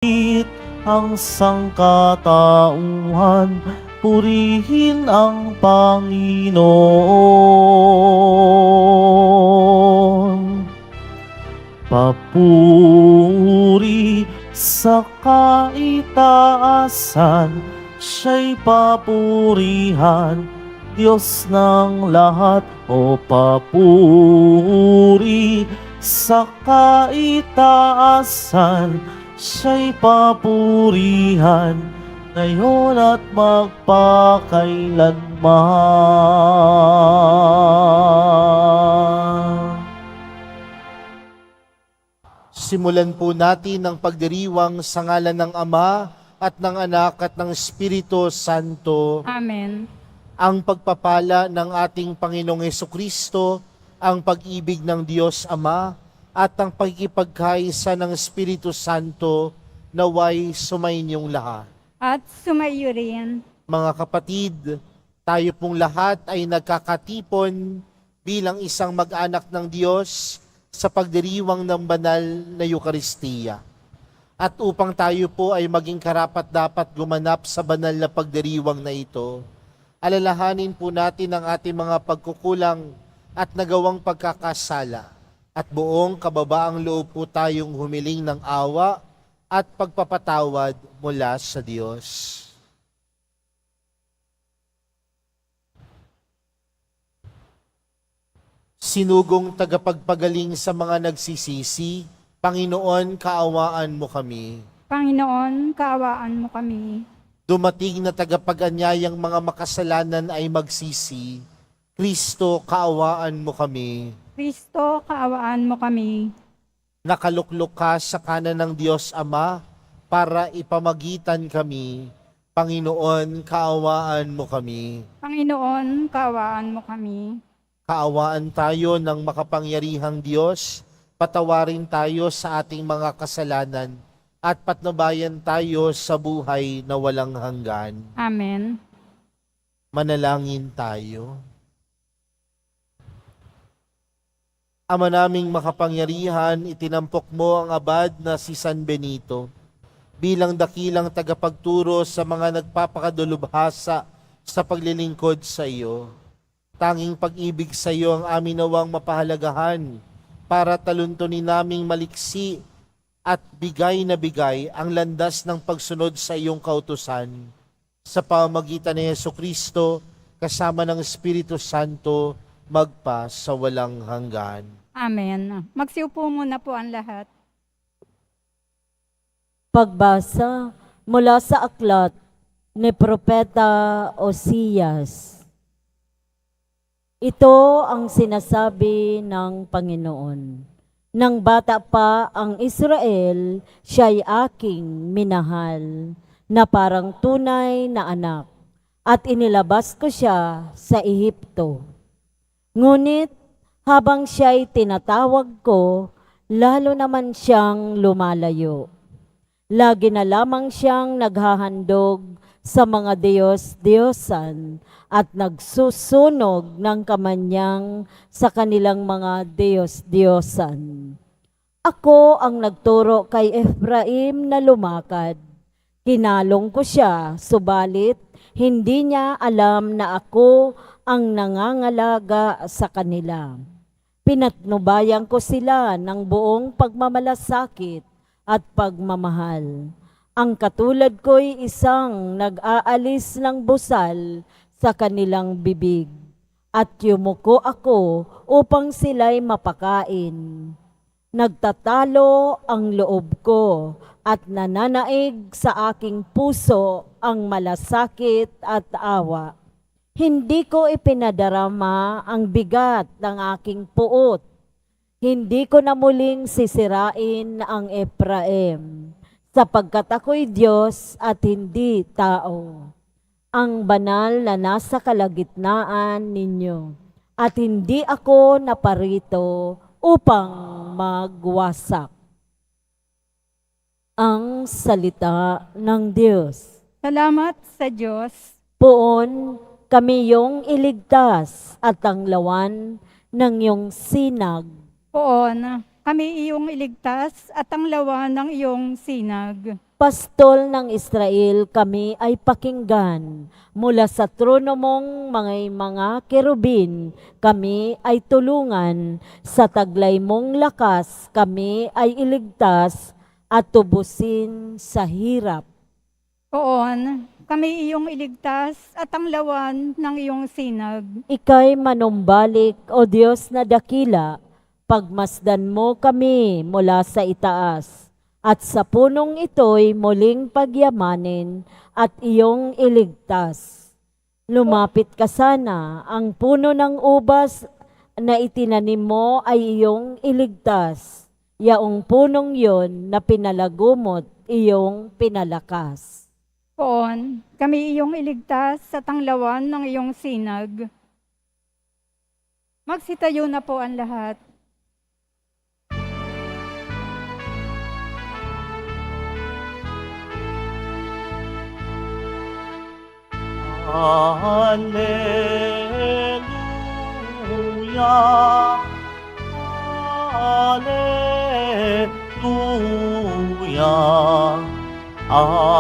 ang sangkatauhan, purihin ang Panginoon. Papuri sa kaitaasan, siya'y papurihan, Diyos ng lahat. O papuri sa kaitaasan, siya'y papurihan, ngayon at magpakailanman. Simulan po natin ang pagdiriwang sa ngalan ng Ama at ng Anak at ng Espiritu Santo. Amen. Ang pagpapala ng ating Panginoong Hesukristo, ang pag-ibig ng Diyos Ama, at ang pagkipagkaisa ng Espiritu Santo naway sumainyong lahat. At sumayo rin. Mga kapatid, tayo pong lahat ay nagkakatipon bilang isang mag-anak ng Diyos sa pagdiriwang ng banal na Eukaristiya. At upang tayo po ay maging karapat-dapat gumanap sa banal na pagdiriwang na ito, alalahanin po natin ang ating mga pagkukulang at nagawang pagkakasala. At buong kababaang loob po tayong humiling ng awa at pagpapatawad mula sa Diyos. Sinugong tagapagpagaling sa mga nagsisisi, Panginoon, kaawaan mo kami. Panginoon, kaawaan mo kami. Dumating na tagapag-anyayang mga makasalanan ay magsisi, Kristo, kaawaan mo kami. Kristo, kaawaan mo kami. Nakaluklok ka sa kanan ng Diyos Ama para ipamagitan kami. Panginoon, kaawaan mo kami. Panginoon, kaawaan mo kami. Kaawaan tayo ng makapangyarihang Diyos, patawarin tayo sa ating mga kasalanan, at patnubayan tayo sa buhay na walang hanggan. Amen. Manalangin tayo. Ama naming makapangyarihan, itinampok mo ang abad na si San Benito bilang dakilang tagapagturo sa mga nagpapakadulubhasa sa paglilingkod sa iyo. Tanging pag-ibig sa iyo ang amin nawang mapahalagahan para taluntunin naming maliksi at bigay na bigay ang landas ng pagsunod sa iyong kautusan sa pamamagitan ni Hesukristo kasama ng Espiritu Santo magpa sa walang hanggan. Amen. Magsiupo muna po ang lahat. Pagbasa mula sa aklat ni Propeta Osias. Ito ang sinasabi ng Panginoon. Nang bata pa ang Israel, siya'y aking minahal, na parang tunay na anak, at inilabas ko siya sa Ehipto. Ngunit habang siya'y tinatawag ko, lalo naman siyang lumalayo. Lagi na lamang siyang naghahandog sa mga Diyos-Diyosan at nagsusunog ng kamanyang sa kanilang mga Diyos-Diyosan. Ako ang nagturo kay Ephraim na lumakad. Kinalong ko siya, subalit hindi niya alam na ako ang nangangalaga sa kanila. Pinatnubayan ko sila ng buong pagmamalasakit at pagmamahal. Ang katulad ko'y isang nag-aalis ng busal sa kanilang bibig, at yumuko ako upang sila'y mapakain. Nagtatalo ang loob ko at nananaig sa aking puso ang malasakit at awa. Hindi ko ipinadarama ang bigat ng aking puot. Hindi ko na muling sisirain ang Ephraim, sapagkat ako'y Diyos at hindi tao, ang banal na nasa kalagitnaan ninyo, at hindi ako naparito upang magwasak. Ang salita ng Diyos. Salamat sa Diyos. Poon kami yung iligtas at ang lawan ng iyong sinag. Poon, kami iyong iligtas at ang lawan ng iyong sinag. Pastol ng Israel, kami ay pakinggan. Mula sa trono mong mga kerubin, kami ay tulungan. Sa taglay mong lakas, kami ay iligtas at tubusin sa hirap. Poon, kami iyong iligtas at ang lawan ng iyong sinag. Ika'y manumbalik, O Diyos na dakila, pagmasdan mo kami mula sa itaas. At sa punong ito'y muling pagyamanin at iyong iligtas. Lumapit ka sana, ang puno ng ubas na itinanim mo ay iyong iligtas. Yaong punong yon na pinalagumot, iyong pinalakas. Poon, kami iyong iligtas at ang lawan ng iyong sinag. Magsitayo na po ang lahat. Alleluia, Alleluia, Alleluia,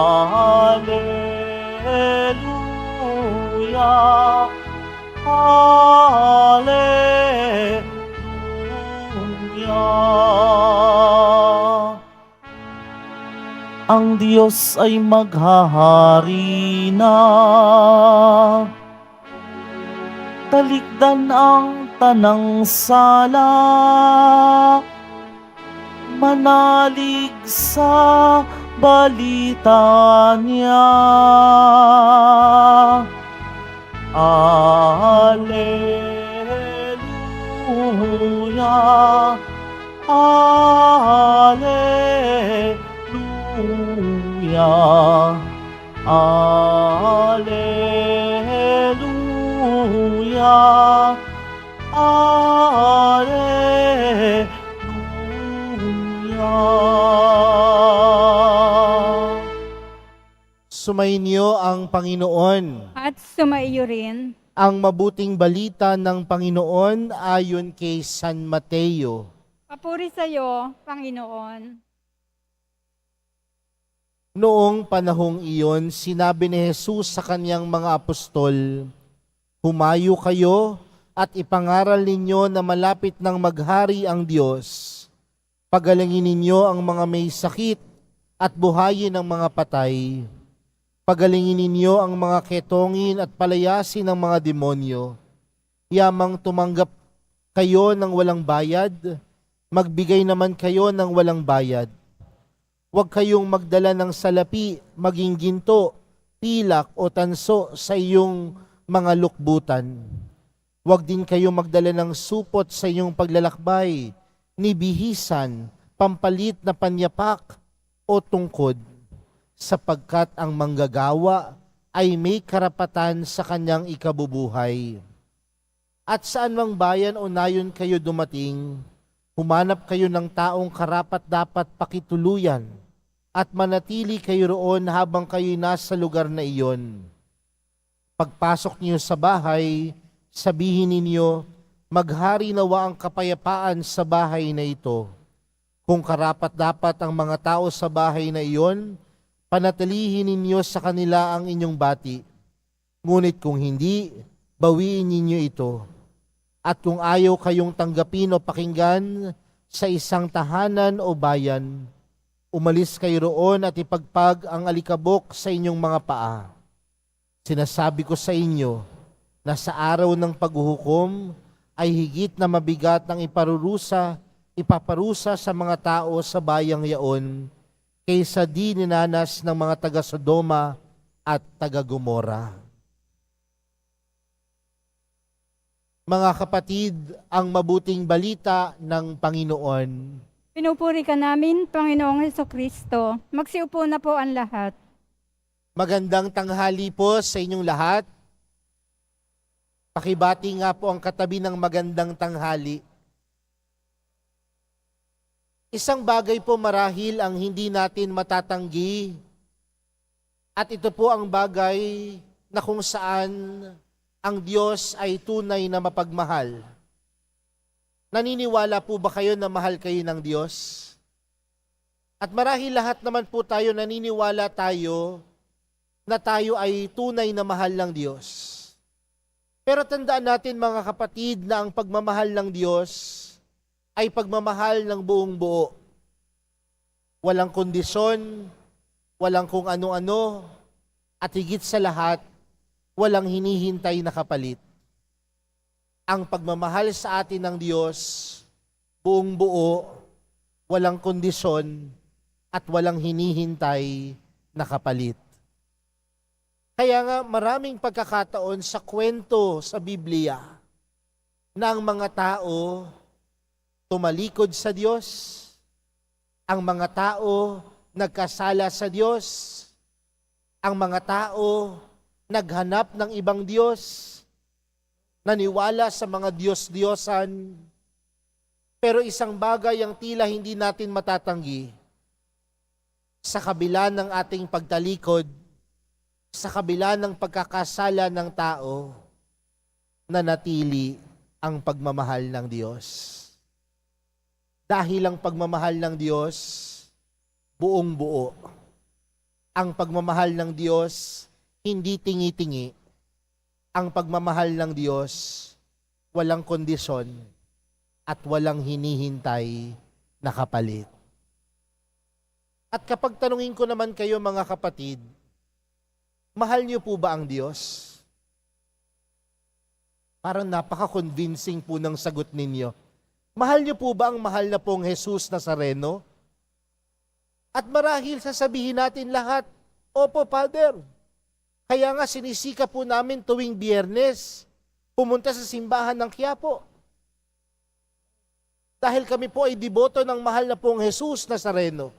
Alleluia. Ang Diyos ay maghahari na. Talikdan ang tanang sala, manalig sa balita niya. Alleluia, Alleluia, Alleluia, Alleluia. Sumainyo ang Panginoon. At sumaiyo rin. Ang mabuting balita ng Panginoon ayon kay San Mateo. Papuri sa iyo, Panginoon. Noong panahong iyon, sinabi ni Jesus sa kanyang mga apostol, "Humayo kayo at ipangaral ninyo na malapit ng maghari ang Diyos. Pagalingin ninyo ang mga may sakit at buhayin ang mga patay. Pagalingin ninyo ang mga ketongin at palayasin ang mga demonyo. Yamang tumanggap kayo ng walang bayad, magbigay naman kayo ng walang bayad. Huwag kayong magdala ng salapi, maging ginto, pilak o tanso sa iyong mga lukbutan. Huwag din kayong magdala ng supot sa iyong paglalakbay, ni bihisan, pampalit na panyapak o tungkod, sapagkat ang manggagawa ay may karapatan sa kanyang ikabubuhay. At saan mang bayan o nayon kayo dumating, humanap kayo ng taong karapat-dapat pakituluyan at manatili kayo roon habang kayo'y nasa lugar na iyon. Pagpasok niyo sa bahay, sabihin ninyo, maghari nawa ang kapayapaan sa bahay na ito. Kung karapat-dapat ang mga tao sa bahay na iyon, panatilihin ninyo sa kanila ang inyong bati. Ngunit kung hindi, bawiin ninyo ito. At kung ayaw kayong tanggapin o pakinggan sa isang tahanan o bayan, umalis kayo roon at ipagpag ang alikabok sa inyong mga paa. Sinasabi ko sa inyo na sa araw ng paghuhukom ay higit na mabigat ang ipaparusa sa mga tao sa bayang yaon kaysa di ninanas ng mga taga-Sodoma at taga-Gomora. Mga kapatid, ang mabuting balita ng Panginoon. Pinupuri ka namin, Panginoong Hesukristo. Magsiupo na po ang lahat. Magandang tanghali po sa inyong lahat. Pakibati nga po ang katabi ng magandang tanghali. Isang bagay po marahil ang hindi natin matatanggi, at ito po ang bagay na kung saan ang Diyos ay tunay na mapagmahal. Naniniwala po ba kayo na mahal kayo ng Diyos? At marahil lahat naman po tayo naniniwala tayo na tayo ay tunay na mahal ng Diyos. Pero tandaan natin mga kapatid na ang pagmamahal ng Diyos ay pagmamahal ng buong buo. Walang kondisyon, walang kung ano-ano, at higit sa lahat, walang hinihintay na kapalit. Ang pagmamahal sa atin ng Diyos, buong buo, walang kondisyon, at walang hinihintay na kapalit. Kaya nga maraming pagkakataon sa kwento sa Biblia na ang mga tao tumalikod sa Diyos, ang mga tao nagkasala sa Diyos, ang mga tao naghanap ng ibang Diyos, naniwala sa mga Diyos-Diyosan, pero isang bagay ang tila hindi natin matatanggi, sa kabila ng ating pagtalikod, sa kabila ng pagkakasala ng tao, nanatili ang pagmamahal ng Diyos. Dahil ang pagmamahal ng Diyos, buong buo. Ang pagmamahal ng Diyos, hindi tingi-tingi. Ang pagmamahal ng Diyos, walang kondisyon at walang hinihintay na kapalit. At kapag tanungin ko naman kayo mga kapatid, mahal niyo po ba ang Diyos? Parang napaka-convincing po ng sagot ninyo. Mahal niyo po ba ang mahal na pong Jesus Nazareno? At marahil sasabihin natin lahat, opo, Father. Kaya nga sinisika po namin tuwing Biyernes, pumunta sa simbahan ng Quiapo. Dahil kami po ay deboto ng mahal na pong Jesus Nazareno.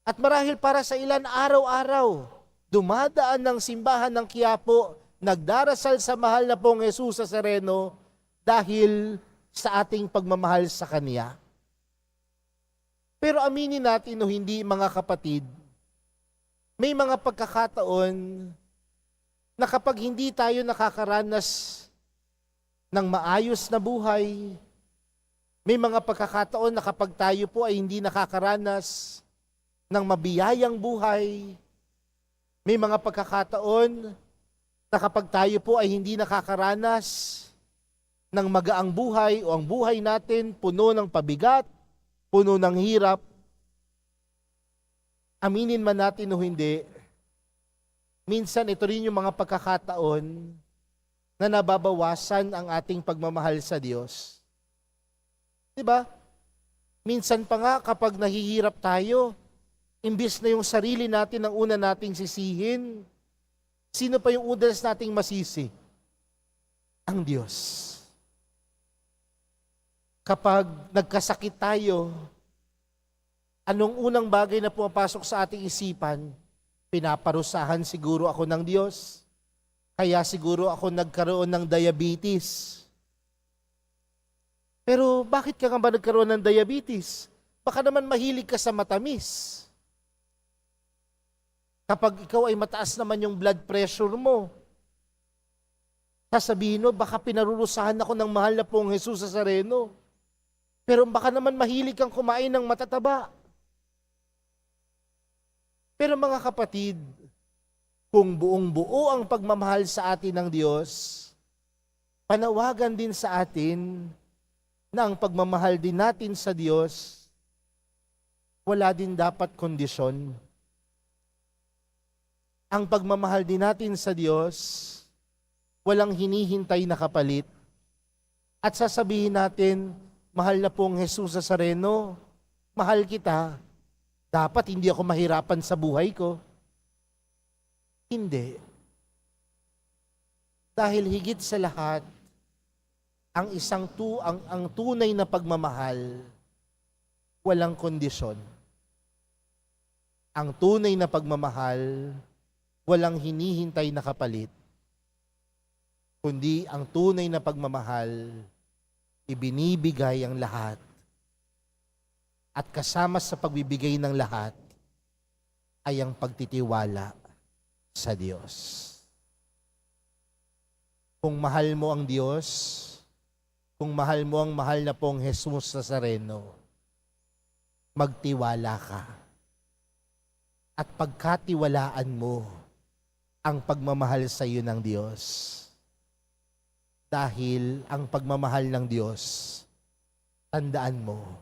At marahil para sa ilan araw-araw, dumadaan ng simbahan ng Quiapo, nagdarasal sa mahal na pong Jesus Nazareno dahil sa ating pagmamahal sa Kanya. Pero aminin natin o hindi mga kapatid, may mga pagkakataon na kapag hindi tayo nakakaranas ng maayos na buhay, may mga pagkakataon na kapag tayo po ay hindi nakakaranas ng mabiyayang buhay, may mga pagkakataon na kapag tayo po ay hindi nakakaranas ng magaang buhay o ang buhay natin puno ng pabigat, puno ng hirap, aminin man natin o hindi, minsan ito rin yung mga pagkakataon na nababawasan ang ating pagmamahal sa Diyos. Diba? Minsan pa nga kapag nahihirap tayo, imbis na yung sarili natin ang una nating sisihin, sino pa yung udas nating masisi? Ang Diyos. Kapag nagkasakit tayo, anong unang bagay na pumapasok sa ating isipan? Pinaparusahan siguro ako ng Diyos. Kaya siguro ako nagkaroon ng diabetes. Pero bakit ka nga ba nagkaroon ng diabetes? Baka naman mahilig ka sa matamis. Kapag ikaw ay mataas naman yung blood pressure mo, sasabihin mo, baka pinarurusahan ako ng mahal na pong Jesus Nazareno. Pero baka naman mahilig kang kumain ng matataba. Pero mga kapatid, kung buong buo ang pagmamahal sa atin ng Diyos, panawagan din sa atin na ang pagmamahal din natin sa Diyos, wala din dapat kondisyon. Ang pagmamahal din natin sa Diyos, walang hinihintay na kapalit. At sasabihin natin, mahal na pong Jesus Nazareno, mahal kita, dapat hindi ako mahirapan sa buhay ko. Hindi. Dahil higit sa lahat, ang tunay na pagmamahal, walang kondisyon. Ang tunay na pagmamahal, walang hinihintay na kapalit. Kundi ang tunay na pagmamahal, ibinibigay ang lahat. At kasama sa pagbibigay ng lahat ay ang pagtitiwala sa Diyos. Kung mahal mo ang Diyos, Kung mahal mo ang mahal na pong Jesus Nazareno, magtiwala ka. At pagkatiwalaan mo ang pagmamahal sa iyo ng Diyos. Dahil ang pagmamahal ng Diyos, tandaan mo,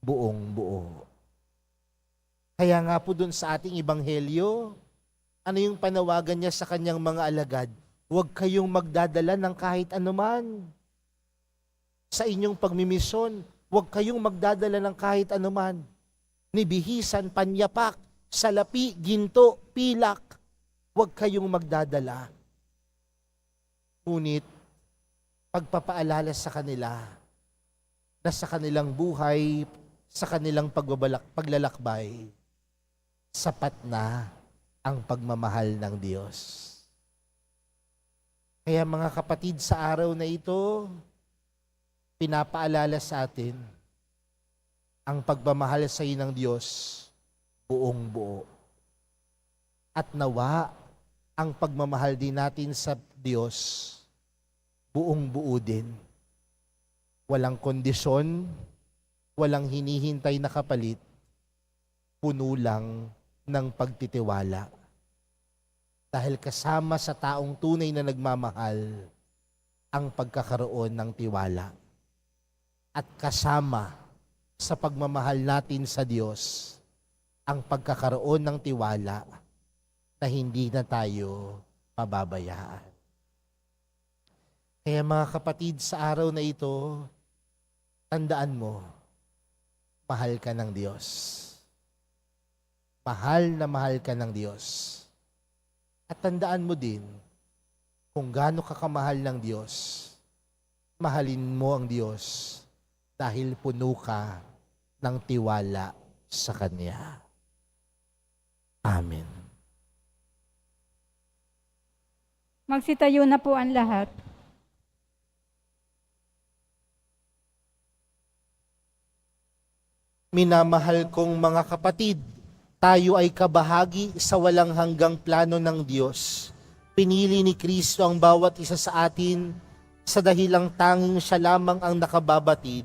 buong buo. Kaya nga po dun sa ating ebanghelyo, ano yung panawagan niya sa kanyang mga alagad? Huwag kayong magdadala ng kahit anuman. Sa inyong pagmimisyon, huwag kayong magdadala ng kahit anuman. Ni bihisan, panyapak, salapi, ginto, pilak. Huwag kayong magdadala. Ngunit, pagpapaalala sa kanila na sa kanilang buhay, sa kanilang paglalakbay, sapat na ang pagmamahal ng Diyos. Kaya mga kapatid, sa araw na ito, pinapaalala sa atin ang pagmamahal sa iyo ng Diyos buong buo. At nawa ang pagmamahal din natin sa Diyos buong buo din. Walang kondisyon, walang hinihintay na kapalit, puno lang ng pagtitiwala. Dahil kasama sa taong tunay na nagmamahal ang pagkakaroon ng tiwala. At kasama sa pagmamahal natin sa Diyos ang pagkakaroon ng tiwala na hindi na tayo pababayaan. Kaya mga kapatid, sa araw na ito, tandaan mo, mahal ka ng Diyos. Mahal na mahal ka ng Diyos. At tandaan mo din, kung gaano ka kamahal ng Diyos, mahalin mo ang Diyos dahil puno ka ng tiwala sa Kanya. Amen. Magsitayo na po ang lahat. Minamahal kong mga kapatid, tayo ay kabahagi sa walang hanggang plano ng Diyos. Pinili ni Kristo ang bawat isa sa atin sa dahilang tanging siya lamang ang nakababatid.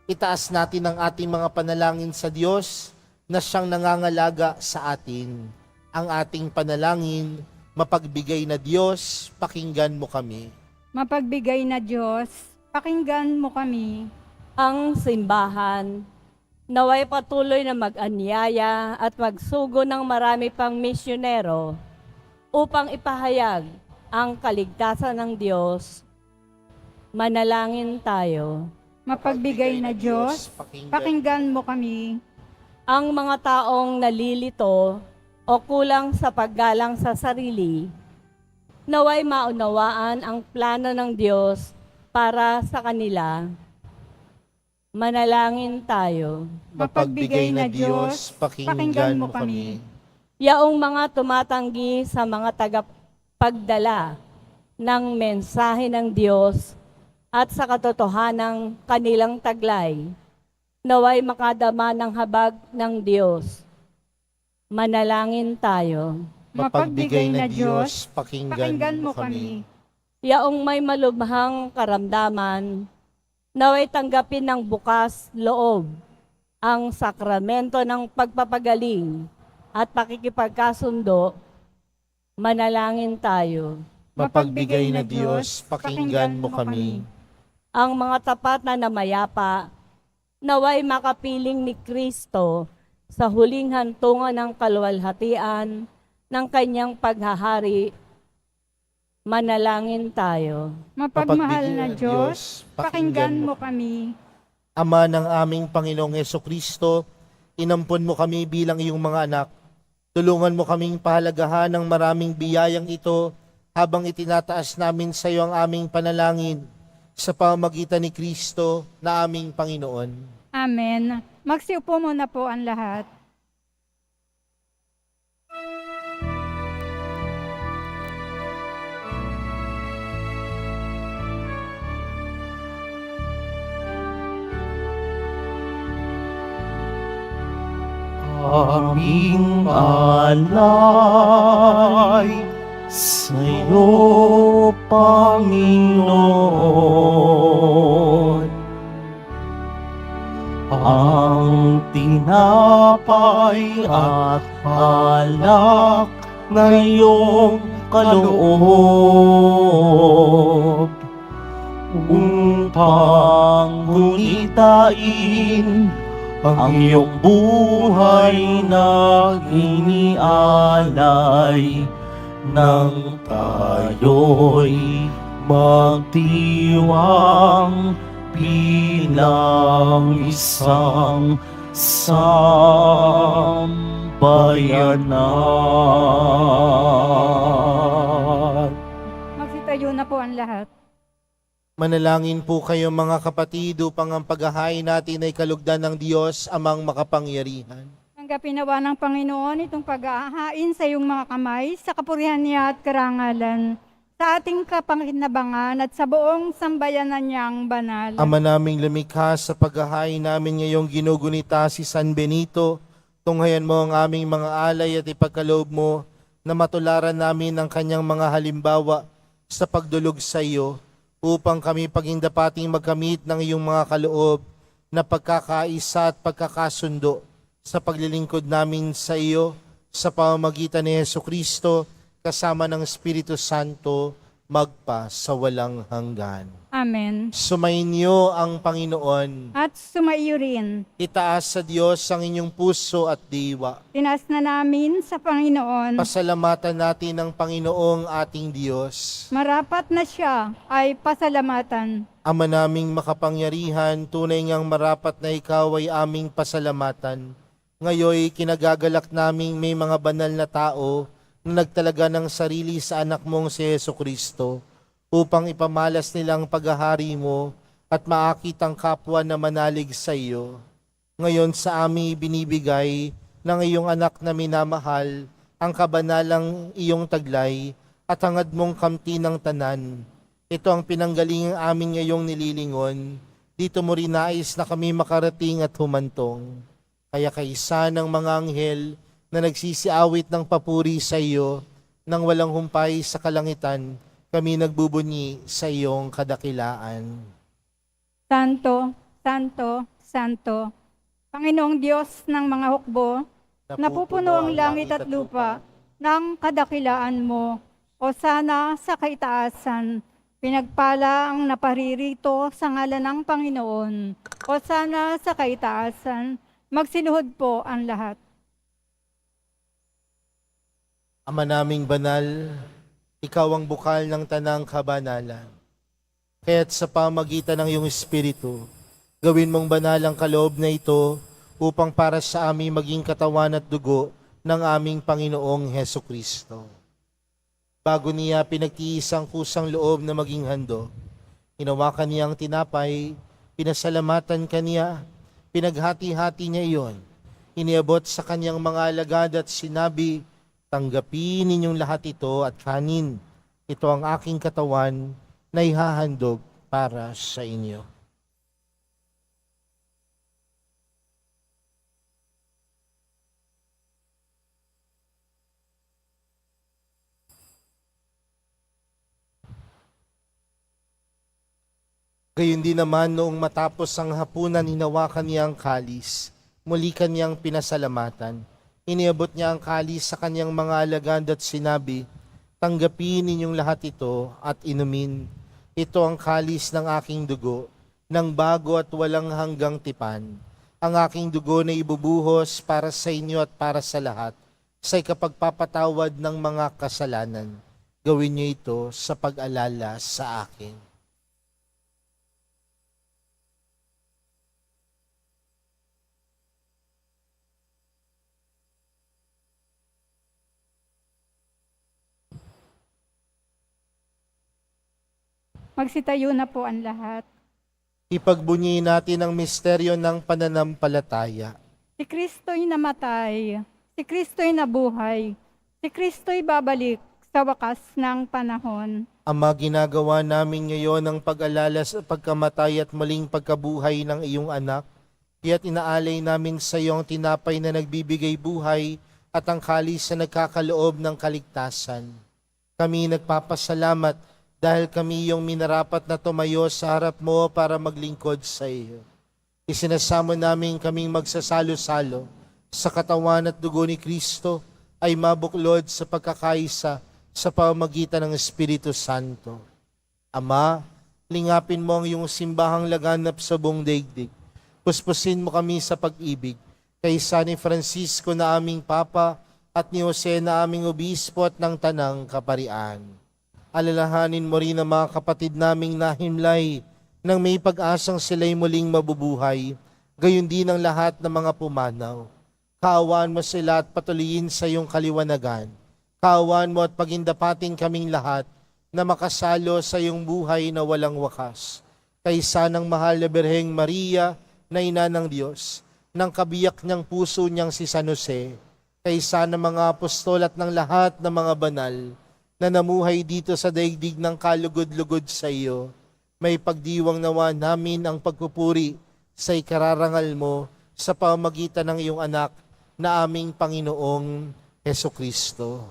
Itaas natin ang ating mga panalangin sa Diyos na siyang nangangalaga sa atin. Ang ating panalangin, mapagbigay na Diyos, pakinggan mo kami. Mapagbigay na Diyos, pakinggan mo kami. Ang simbahan, naway patuloy na mag-anyaya at magsugo ng marami pang misyonero upang ipahayag ang kaligtasan ng Diyos. Manalangin tayo. Mapagbigay na Diyos, pakinggan mo kami. Ang mga taong nalilito o kulang sa paggalang sa sarili, naway maunawaan ang plano ng Diyos para sa kanila. Manalangin tayo. Mapagbigay na Diyos, pakinggan mo kami. Yaong mga tumatanggi sa mga tagapagdala ng mensahe ng Diyos at sa katotohanang kanilang taglay, naway makadama ng habag ng Diyos. Manalangin tayo. Mapagbigay na Diyos, pakinggan mo kami. Yaong may malubhang karamdaman, naway tanggapin ng bukas loob ang sakramento ng pagpapagaling at pakikipagkasundo. Manalangin tayo. Mapagbigay na Diyos, pakinggan mo kami. Ang mga tapat na namayapa, naway makapiling ni Kristo sa huling hantungan ng kaluwalhatian ng kanyang paghahari. Manalangin tayo. Mapagmahal na Diyos, pakinggan mo kami. Ama ng aming Panginoong Hesukristo, inampon mo kami bilang iyong mga anak. Tulungan mo kaming pahalagahan ng maraming biyayang ito habang itinataas namin sa iyo ang aming panalangin sa pamamagitan ni Kristo na aming Panginoon. Amen. Magsiupo muna po ang lahat. Aming alay sa'yo, Panginoon. ang tinapay at alak na iyong kaloob upang gunitain ang iyong buhay na inialay nang tayo'y magdiwang bilang isang sambayanan. Magsitayo na po ang lahat. Manalangin po kayo mga kapatid upang ang paghahain natin ay kalugdan ng Diyos amang makapangyarihan. Tanggapin nawa ng Panginoon itong pag-aahain sa iyong mga kamay, sa kapurihan niya at karangalan, sa ating kapanginabangan at sa buong sambayanan niyang banal. Ama naming lumikha, sa paghahain namin ngayong ginugunita si San Benito, tunghayan mo ang aming mga alay at ipagkaloob mo na matularan namin ang kanyang mga halimbawa sa pagdulog sa iyo, upang kami pagindapating magkamit ng iyong mga kaloob na pagkakaisa at pagkakasundo sa paglilingkod namin sa iyo sa pamamagitan ni Jesucristo kasama ng Espiritu Santo magpa sa walang hanggan. Amen. Sumainyo ang Panginoon. At sumaiyo rin. Itaas sa Diyos ang inyong puso at diwa. Tinas na namin sa Panginoon. Pasalamatan natin ang Panginoong ating Diyos. Marapat na siya ay pasalamatan. Ama naming makapangyarihan, tunay ngang marapat na ikaw ay aming pasalamatan. Ngayoy kinagagalak naming may mga banal na tao na nagtalaga ng sarili sa anak mong si Jesucristo upang ipamalas nilang paghahari mo at maakit ang kapwa na manalig sa iyo. Ngayon sa amin binibigay ng iyong anak na minamahal ang kabanalang iyong taglay at hangad mong kamti ng tanan. Ito ang pinanggalingang amin ngayong nililingon. Dito mo rin nais na kami makarating at humantong. Kaya kaisa ng mga anghel na nagsisiawit ng papuri sa iyo nang walang humpay sa kalangitan, kami nagbubunyi sa iyong kadakilaan. Santo, Santo, Santo, Panginoong Diyos ng mga hukbo, napupuno ang langit at lupa ng kadakilaan mo. O sana sa kaitaasan, pinagpala ang naparirito sa ngalan ng Panginoon. O sana sa kaitaasan, magsinuhod po ang lahat. Ama naming banal, ikaw ang bukal ng tanang kabanalan. Kaya't sa pamagitan ng iyong Espiritu, gawin mong banal ang kaloob na ito upang para sa amin maging katawan at dugo ng aming Panginoong Hesukristo. Bago niya pinagtiis ang kusang loob na maging handog, hinawakan niya ang tinapay, pinasalamatan kaniya, pinaghati-hati niya iyon, iniabot sa kanyang mga alagad at sinabi, tanggapin ninyong lahat ito at kanin. Ito ang aking katawan na ihahandog para sa inyo. Gayun din naman noong matapos ang hapunan, hinawakan niya ang kalis. Muli kanyang pinasalamatan. Iniabot niya ang kalis sa kanyang mga alagad at sinabi, tanggapin ninyong lahat ito at inumin. Ito ang kalis ng aking dugo, ng bago at walang hanggang tipan. Ang aking dugo na ibubuhos para sa inyo at para sa lahat, sa ikapagpapatawad ng mga kasalanan. Gawin niyo ito sa pag-alala sa akin. Magsitayo na po ang lahat. Ipagbunyi natin ang misteryo ng pananampalataya. Si Kristo'y namatay, si Kristo'y nabuhay, si Kristo'y babalik sa wakas ng panahon. Ama, ginagawa namin ngayon ang pag-alala sa pagkamatay at muling pagkabuhay ng iyong anak. Kaya't inaalay namin sa iyo ang tinapay na nagbibigay buhay at ang kalis na nagkakaloob ng kaligtasan. Kami nagpapasalamat dahil kami yung minarapat na tumayo sa harap mo para maglingkod sa iyo. Isinasamo namin kaming magsasalo-salo sa katawan at dugo ni Kristo ay mabuklod sa pagkakaisa sa pamamagitan ng Espiritu Santo. Ama, lingapin mo ang iyong simbahang laganap sa buong daigdig. Puspusin mo kami sa pag-ibig kay San Francisco na aming Papa at ni Jose na aming Obispo at ng Tanang Kaparian. Alalahanin mo rin ang mga kapatid naming nahimlay nang may pag-asang sila'y muling mabubuhay, gayon din ang lahat ng mga pumanaw. Kaawaan mo sila at patuloyin sa iyong kaliwanagan. Kaawaan mo at pagindapating kaming lahat na makasalo sa iyong buhay na walang wakas. Kaysa ng mahal na Birheng Maria na ina ng Diyos, ng kabiyak niyang puso niyang si San Jose, kaysa ng mga apostol at ng lahat ng mga banal na namuhay dito sa daigdig ng kalugod-lugod sa iyo, may pagdiwang nawa namin ang pagpupuri sa ikararangal mo sa pamamagitan ng iyong anak na aming Panginoong Hesukristo.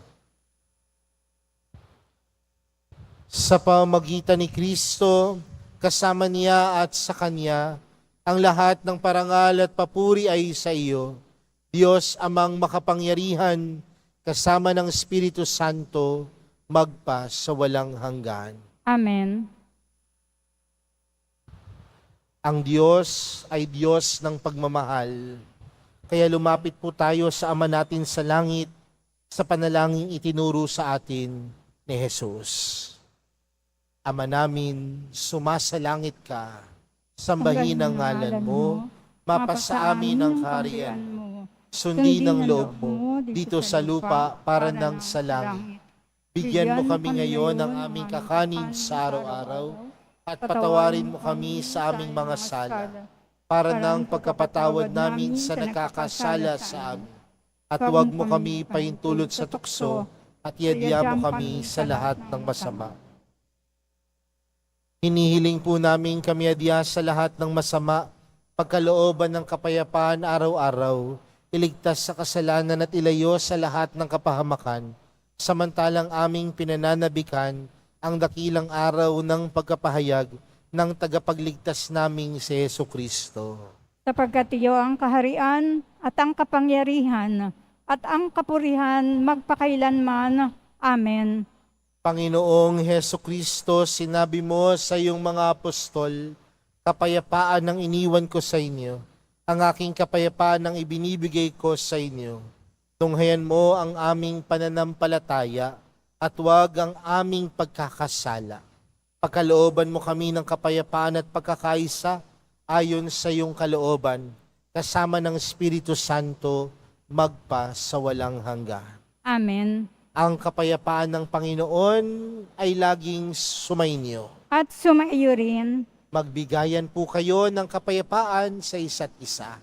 Sa pamamagitan ni Kristo, kasama niya at sa Kanya, ang lahat ng parangal at papuri ay sa iyo, Diyos amang makapangyarihan, kasama ng Espiritu Santo, magpa sa walang hanggan. Amen. Ang Diyos ay Diyos ng pagmamahal. Kaya lumapit po tayo sa Ama natin sa langit sa panalangin itinuro sa atin ni Jesus. Ama namin, sumasalangit ka, sambahin ang ngalan mo, mapasa amin ang kaharian mo, sundin ang loob mo dito sa lupa para nang sa langit. Bigyan mo kami ngayon ng aming kakanin sa araw-araw, at patawarin mo kami sa aming mga sala, para ng pagkapatawad namin sa nagkakasala sa amin. At huwag mo kami paintulot sa tukso, at iadya mo kami sa lahat ng masama. Hinihiling po namin kami adya sa lahat ng masama, pagkalooban ng kapayapaan araw-araw, iligtas sa kasalanan at ilayo sa lahat ng kapahamakan, samantalang aming pinananabikan ang dakilang araw ng pagkapahayag ng tagapagligtas naming si Hesukristo. Sapagkat iyo ang kaharian at ang kapangyarihan at ang kapurihan magpakailanman. Amen. Panginoong Hesukristo, sinabi mo sa iyong mga apostol, kapayapaan ang iniwan ko sa inyo, ang aking kapayapaan ang ibinibigay ko sa inyo. Tunghayan mo ang aming pananampalataya at huwag ang aming pagkakasala. Pagkalooban mo kami ng kapayapaan at pagkakaisa ayon sa iyong kalooban, kasama ng Espiritu Santo, magpa sa walang hanggan. Amen. Ang kapayapaan ng Panginoon ay laging sumainyo. At sumaiyo rin. Magbigayan po kayo ng kapayapaan sa isa't isa.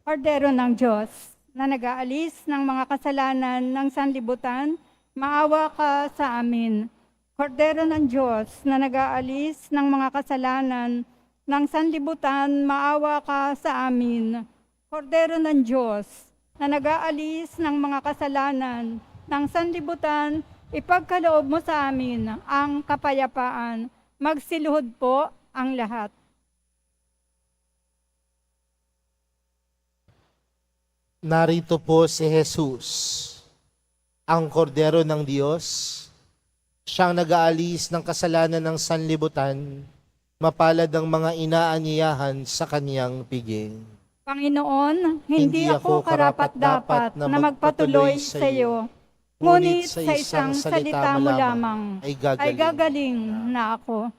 Kordero ng Diyos, na nag-aalis ng mga kasalanan ng sanlibutan, maawa ka sa amin. Kordero ng Diyos, na nag-aalis ng mga kasalanan ng sanlibutan, maawa ka sa amin. Kordero ng Diyos, na nag-aalis ng mga kasalanan ng sanlibutan, ipagkaloob mo sa amin ang kapayapaan. Magsiluhod po ang lahat. Narito po si Jesus, ang kordero ng Diyos, siyang nag-aalis ng kasalanan ng sanlibutan, mapalad ang mga inaanyayahan sa kaniyang piging. Panginoon, hindi ako karapat-dapat na magpatuloy sa iyo, ngunit sa isang salita mo lamang ay gagaling na ako.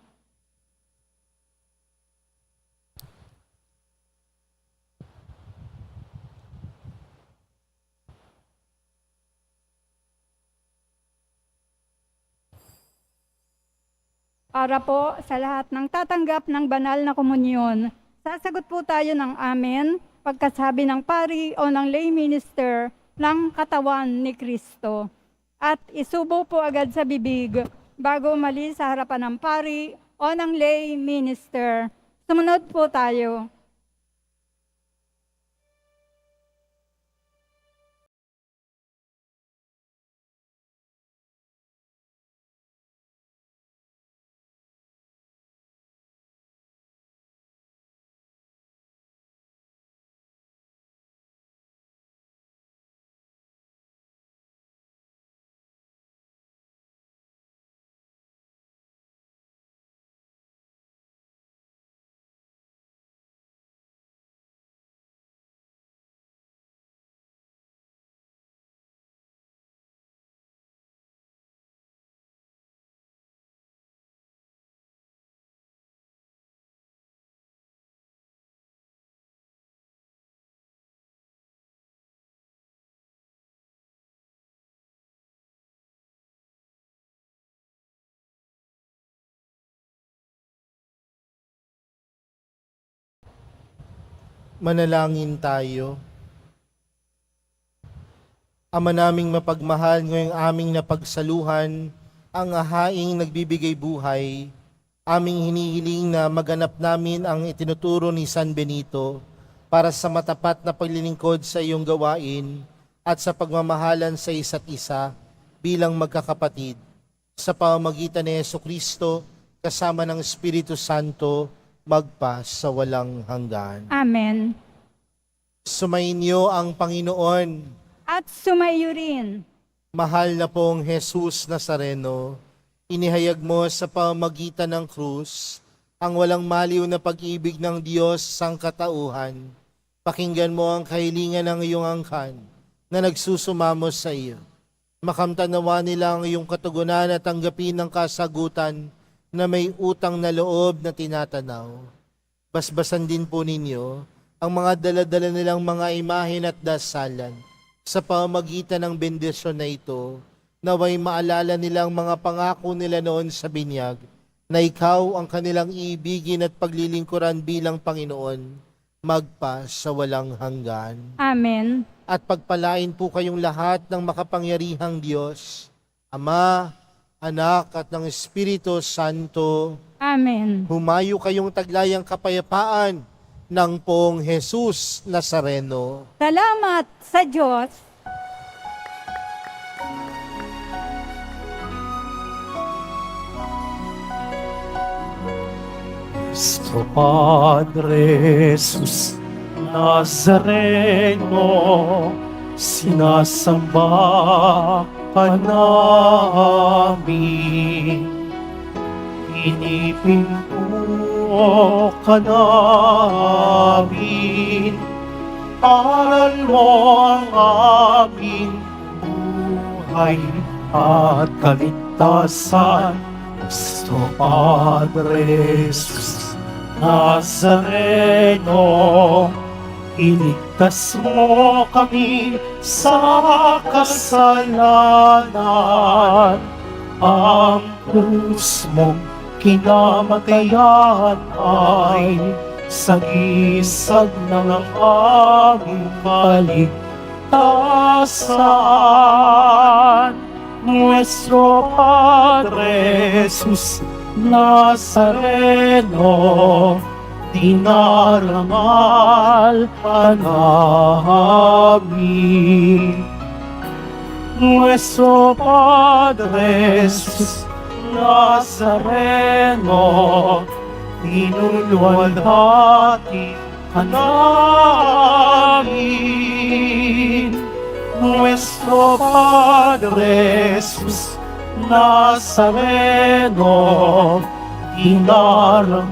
Para po sa lahat ng tatanggap ng banal na komunyon, sasagot po tayo ng amen pagkasabi ng pari o ng lay minister ng katawan ni Kristo. At isubo po agad sa bibig bago umalis sa harapan ng pari o ng lay minister. Sumunod po tayo. Manalangin tayo. Ama naming mapagmahal, ngayong aming napagsaluhan ang haing nagbibigay buhay, aming hinihiling na maganap namin ang itinuturo ni San Benito para sa matapat na paglilingkod sa iyong gawain at sa pagmamahalan sa isa't isa bilang magkakapatid sa pamamagitan ni Jesucristo kasama ng Espiritu Santo magpa sa walang hanggan. Amen. Sumainyo ang Panginoon. At sumaiyo rin. Mahal na pong Jesus Nazareno, inihayag mo sa pamamagitan ng krus ang walang maliw na pag-ibig ng Diyos sang katauhan. Pakinggan mo ang kahilingan ng iyong angkan na nagsusumamo sa iyo. Makamtanawa nila ang iyong katugunan at tanggapin ng kasagutan na may utang na loob na tinatanaw. Basbasan din po ninyo ang mga daladala nilang mga imahen at dasalan. Sa pamamagitan ng bendisyon na ito, naway maalala nilang mga pangako nila noon sa binyag, na ikaw ang kanilang iibigin at paglilingkuran bilang Panginoon, magpa sa walang hanggan. Amen. At pagpalain po kayong lahat ng makapangyarihang Diyos, Ama, Anak at ng Espiritu Santo. Amen. Humayo kayong taglayang kapayapaan ng pong Jesus Nazareno. Salamat sa Diyos. Cristo Padre Jesus Nazareno, sinasamba ka namin. Pinipinto ka namin, aral mo ang aming buhay at kaligtasan. Cristo Padre Jesus Nazareno, iligtas mo kami sa kasalanan. Ang krus mong kinamatayan ay sagisag ng aming kaligtasan. Nuestro Padre Jesus Nazareno, dinarangal ka namin. Nuestro Padre Jesus Nazareno, dinulwalhati ka namin. Nuestro Padre Jesus Nazareno, dinarangal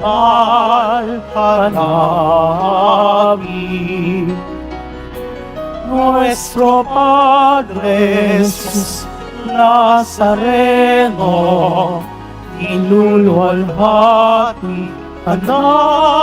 ka namin. Nuestro Padre Jesus Nazareno, iluluwalhati ka namin.